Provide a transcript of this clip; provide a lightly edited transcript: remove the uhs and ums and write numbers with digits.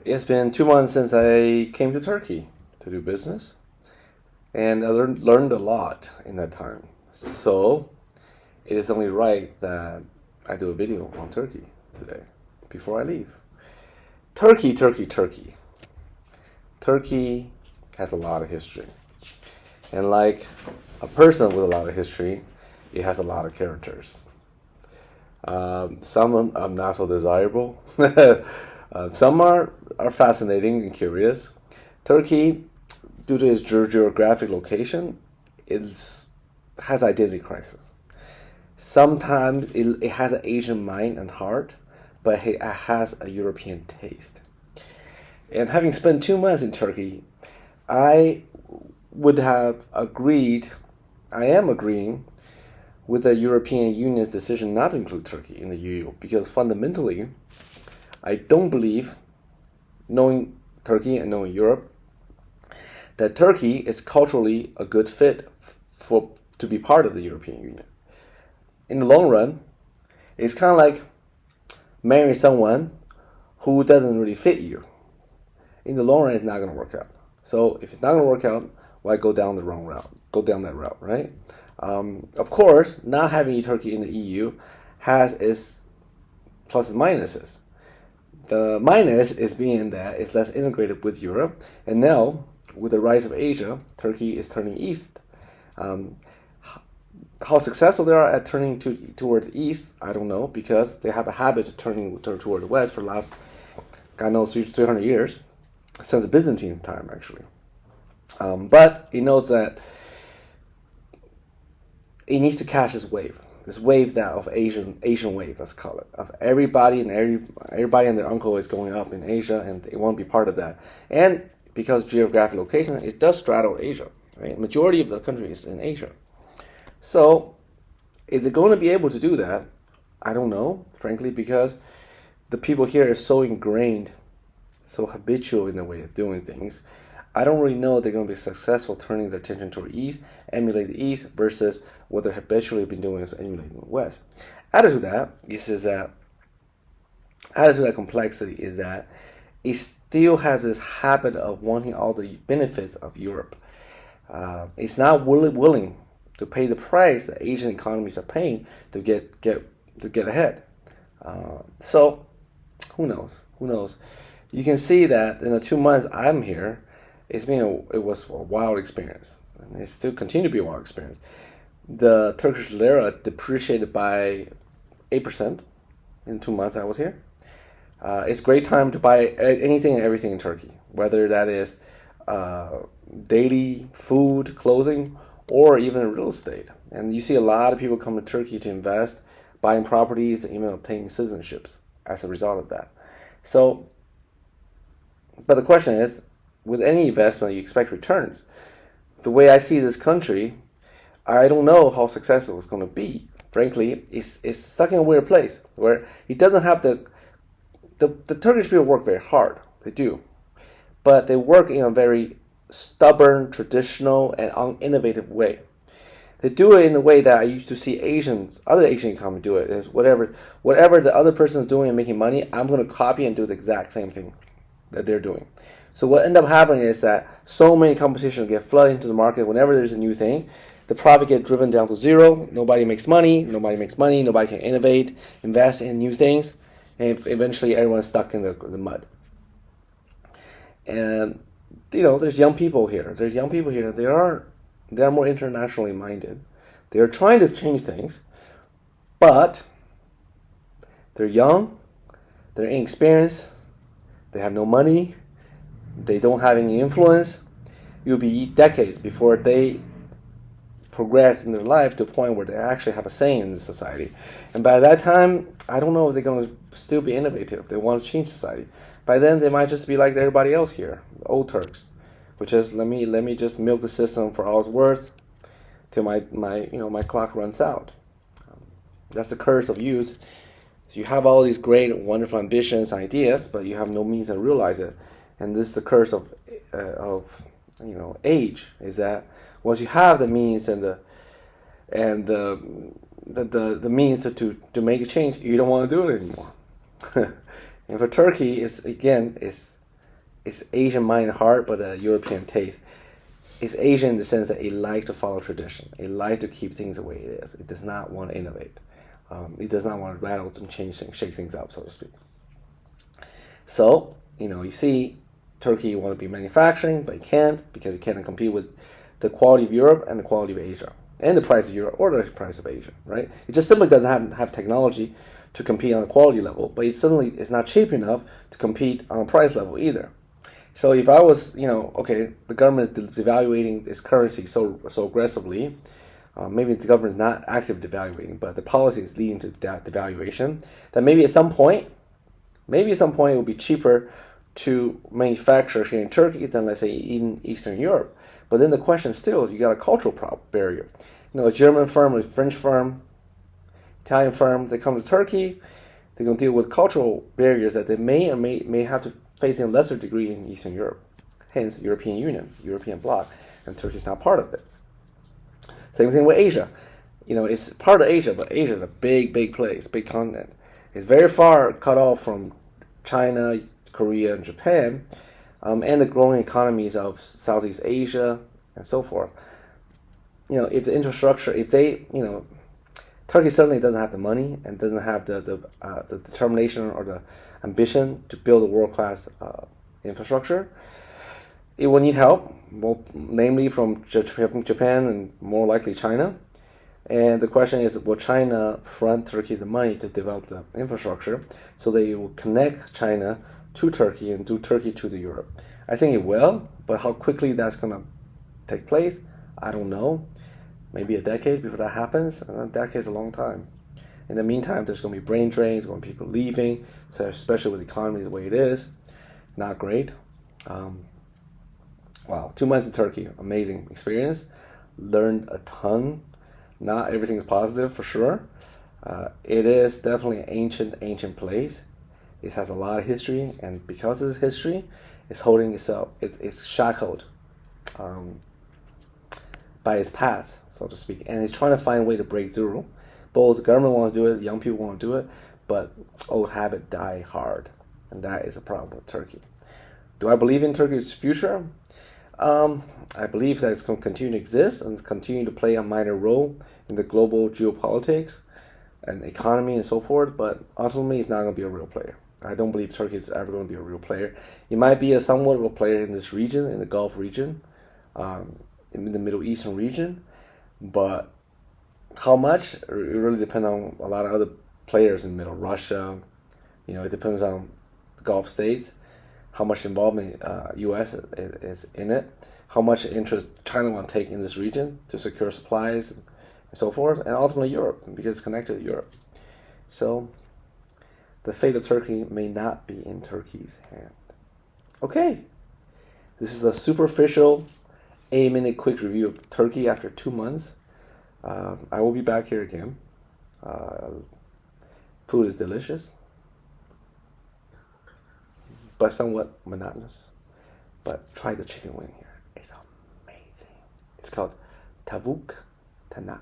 It's been 2 months since I came to Turkey to do business, and I learned a lot in that time. So it is only right that I do a video on Turkey today before I leave. Turkey, Turkey, Turkey. Turkey has a lot of history. And like a person with a lot of history, it has a lot of characters. Some are not so desirable. Some are fascinating and curious. Turkey, due to its geographic location, has identity crisis. Sometimes it has an Asian mind and heart, but it has a European taste. And having spent 2 months in Turkey, I would have agreed, I am agreeing with the European Union's decision not to include Turkey in the EU, because fundamentally, I don't believe, knowing Turkey and knowing Europe, that Turkey is culturally a good fit to be part of the European Union. In the long run, it's kind of like marrying someone who doesn't really fit you. In the long run, it's not going to work out. So if it's not going to work out, why go down the wrong route? Go down that route, right? Of course, not having Turkey in the EU has its pluses and minuses. The minus is being that it's less integrated with Europe, and now with the rise of Asia, Turkey is turning east. How successful they are at turning towards east, I don't know, because they have a habit of turning toward the west for the last, God knows, 300 years, since the Byzantine time, actually. But it knows that it needs to catch this wave that of Asian wave, let's call it, of everybody and their uncle is going up in Asia, and they won't be part of that. And because geographic location, it does straddle Asia, right? Majority of the country is in Asia. So, is it going to be able to do that? I don't know, frankly, because the people here are so ingrained, so habitual in the way of doing things. I don't really know if they're going to be successful turning their attention toward the east, emulate the east, versus what they're habitually been doing is emulating the west. Added to that complexity is that it still has this habit of wanting all the benefits of Europe. It's not willing to pay the price that Asian economies are paying to get ahead. So, who knows? Who knows? You can see that in the 2 months I'm here, it was a wild experience, and it still continues to be a wild experience. The Turkish lira depreciated by 8% in 2 months I was here. It's a great time to buy anything and everything in Turkey, whether that is daily food, clothing, or even real estate. And you see a lot of people come to Turkey to invest, buying properties, and even obtaining citizenships as a result of that. So, but the question is, with any investment, you expect returns. The way I see this country, I don't know how successful it's going to be. Frankly, it's stuck in a weird place where it doesn't have the Turkish people work very hard. They do. But they work in a very stubborn, traditional, and uninnovative way. They do it in the way that I used to see other Asian economies do it. Is whatever the other person is doing and making money, I'm going to copy and do the exact same thing that they're doing. So what ends up happening is that so many competition get flooded into the market whenever there's a new thing. The profit gets driven down to zero. Nobody makes money. Nobody can innovate, invest in new things, and eventually everyone's stuck in the mud. And there's young people here. They are more internationally minded. They are trying to change things, but they're young. They're inexperienced. They have no money. They don't have any influence. It'll be decades before they progress in their life to a point where they actually have a say in the society. And by that time, I don't know if they're going to still be innovative. They want to change society. By then, they might just be like everybody else here, the old Turks, which is let me just milk the system for all it's worth till my clock runs out. That's the curse of youth. So you have all these great, wonderful ambitions, ideas, but you have no means to realize it. And this is the curse of age, is that once you have the means and the means to make a change, you don't want to do it anymore. And for Turkey, it's it's Asian mind and heart, but a European taste. It's Asian in the sense that it likes to follow tradition. It likes to keep things the way it is. It does not want to innovate. It does not want to rattle and change things, shake things up, so to speak. So, you see Turkey want to be manufacturing, but it can't because it can't compete with the quality of Europe and the quality of Asia, and the price of Europe or the price of Asia, right? It just simply doesn't have technology to compete on a quality level, but it certainly is not cheap enough to compete on a price level either. So if I was, okay, the government is devaluating its currency so aggressively, maybe the government is not active devaluating, but the policy is leading to that devaluation, that maybe at some point it will be cheaper to manufacture here in Turkey than, let's say, in Eastern Europe. But then the question still is, you got a cultural barrier. A German firm, a French firm, Italian firm, they come to Turkey, they're going to deal with cultural barriers that they may or may have to face in a lesser degree in Eastern Europe. Hence, European Union, European bloc, and Turkey is not part of it. Same thing with Asia. It's part of Asia, but Asia is a big, big place, big continent. It's very far cut off from China, Korea, and Japan, and the growing economies of Southeast Asia and so forth. If the infrastructure, Turkey certainly doesn't have the money and doesn't have the determination or the ambition to build a world-class infrastructure. It will need help, namely from Japan and more likely China. And the question is, will China front Turkey the money to develop the infrastructure so they will connect China to Turkey and do Turkey to the Europe? I think it will, but how quickly that's going to take place, I don't know. Maybe a decade before that happens, and a decade is a long time. In the meantime, there's going to be brain drains, going to be people leaving, so especially with the economy the way it is, not great. Wow, 2 months in Turkey, amazing experience. Learned a ton. Not everything is positive for sure. It is definitely an ancient place. It has a lot of history, and because of this history, it's holding itself. It's shackled by its past, so to speak, and it's trying to find a way to break through. Both the government wants to do it, young people want to do it, but old habits die hard, and that is a problem with Turkey. Do I believe in Turkey's future? I believe that it's going to continue to exist and continue to play a minor role in the global geopolitics and economy and so forth, but ultimately it's not going to be a real player. I don't believe Turkey is ever going to be a real player. It might be a somewhat of a player in this region, in the Gulf region, in the Middle Eastern region, but how much? It really depends on a lot of other players in the middle. Russia, it depends on the Gulf states, how much involvement U.S. is in it, how much interest China want to take in this region to secure supplies and so forth, and ultimately Europe, because it's connected to Europe. So the fate of Turkey may not be in Turkey's hand. Okay, this is a superficial 8-minute quick review of Turkey after 2 months. I will be back here again. Food is delicious, but somewhat monotonous. But try the chicken wing here. It's amazing. It's called Tavuk Tanak.